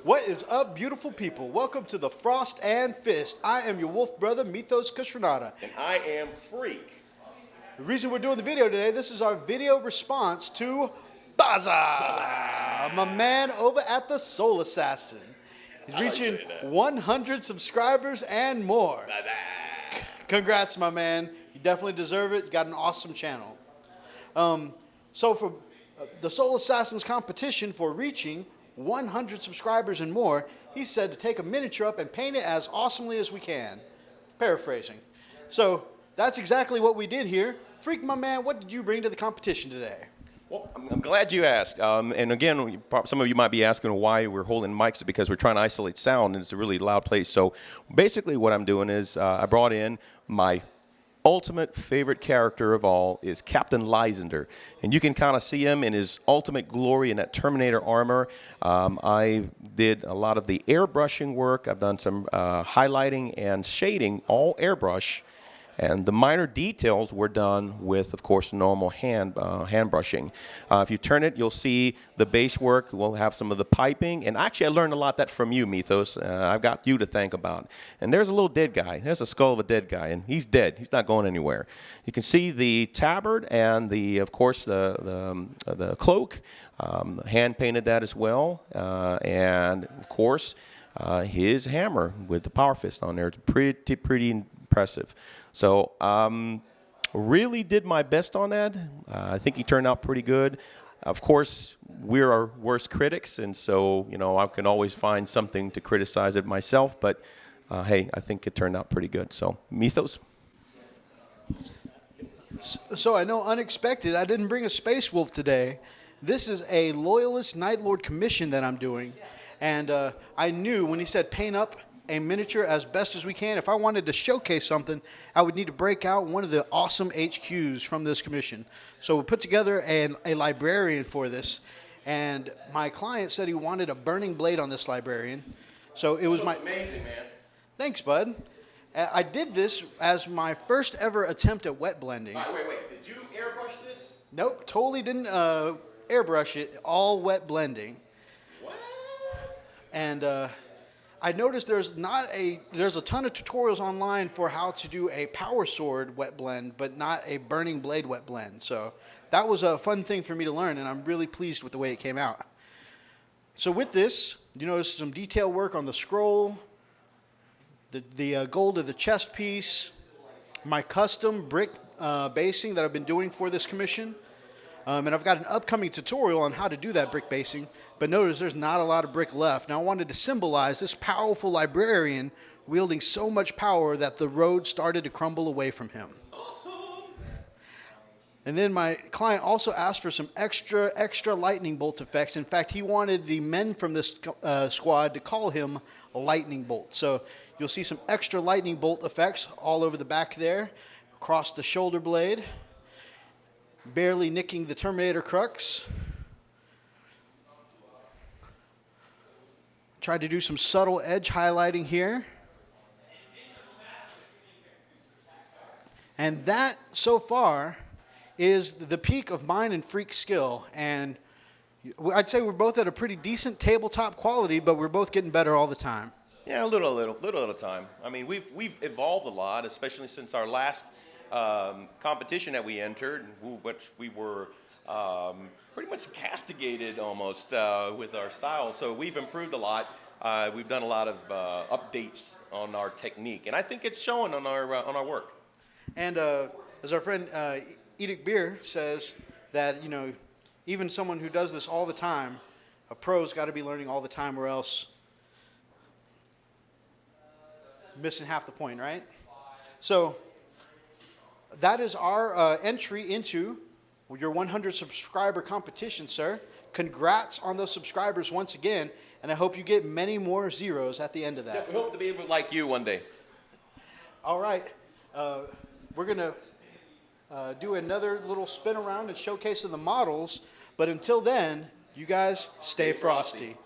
What is up, beautiful people? Welcome to the Frost and Fist. I am your wolf brother, Mythos Kushranada. And I am Freak. The reason we're doing the video today, this is our video response to Baza, my man over at the Soul Assassin. He's reaching 100 subscribers and more. Congrats, my man. You definitely deserve it. You got an awesome channel. So for the Soul Assassin's competition for reaching 100 subscribers and more, he said to take a miniature up and paint it as awesomely as we can. Paraphrasing. So that's exactly what we did here. Freak, my man, what did you bring to the competition today? Well, I'm glad you asked. And again, some of you might be asking why we're holding mics, because we're trying to isolate sound, and it's a really loud place. So basically what I'm doing is I brought in my ultimate favorite character of all is Captain Lysander, and you can kind of see him in his ultimate glory in that Terminator armor. I did a lot of the airbrushing work. I've done some highlighting and shading, all airbrush, and the minor details were done with, of course, normal hand brushing. If you turn it, you'll see the base work. We'll have some of the piping. And actually, I learned a lot of that from you, Mythos. I've got you to thank about. And there's a little dead guy. There's a skull of a dead guy, and he's dead. He's not going anywhere. You can see the tabard and, of course, the cloak. Hand painted that as well. And, of course, his hammer with the power fist on there. It's pretty impressive. So really did my best on that. I think he turned out pretty good. Of course, we're our worst critics, and so I can always find something to criticize it myself. But hey, I think it turned out pretty good. So Mythos. So I know unexpected, I didn't bring a Space Wolf today. This is a Loyalist Night Lord commission that I'm doing, and I knew when he said paint up a miniature as best as we can, if I wanted to showcase something, I would need to break out one of the awesome HQs from this commission. So we put together a librarian for this, and my client said he wanted a burning blade on this librarian. So it was amazing, man. Thanks, bud. I did this as my first ever attempt at wet blending. Wait. Did you airbrush this? Nope, totally didn't airbrush it. All wet blending. What? And I noticed there's a ton of tutorials online for how to do a power sword wet blend, but not a burning blade wet blend. So that was a fun thing for me to learn, and I'm really pleased with the way it came out. So with this, you notice some detail work on the scroll, the gold of the chest piece, my custom brick basing that I've been doing for this commission. And I've got an upcoming tutorial on how to do that brick basing, but notice there's not a lot of brick left. Now I wanted to symbolize this powerful librarian wielding so much power that the road started to crumble away from him. Awesome. And then my client also asked for some extra lightning bolt effects. In fact, he wanted the men from this squad to call him Lightning Bolt. So you'll see some extra lightning bolt effects all over the back there, across the shoulder blade, barely nicking the Terminator crux. Tried to do some subtle edge highlighting here. And that, so far, is the peak of mine and Freak's skill. And I'd say we're both at a pretty decent tabletop quality, but we're both getting better all the time. Yeah, a little at a time. I mean, we've evolved a lot, especially since our last competition that we entered, which we were pretty much castigated almost with our style. So we've improved a lot. We've done a lot of updates on our technique, and I think it's showing on our work. And as our friend Edic Beer says, that even someone who does this all the time, a pro's got to be learning all the time, or else missing half the point, right? So that is our entry into your 100 subscriber competition, sir. Congrats on those subscribers once again, and I hope you get many more zeros at the end of that. Yeah, we hope to be able to like you one day. All right. We're going to do another little spin around and showcase of the models, but until then, you guys stay frosty.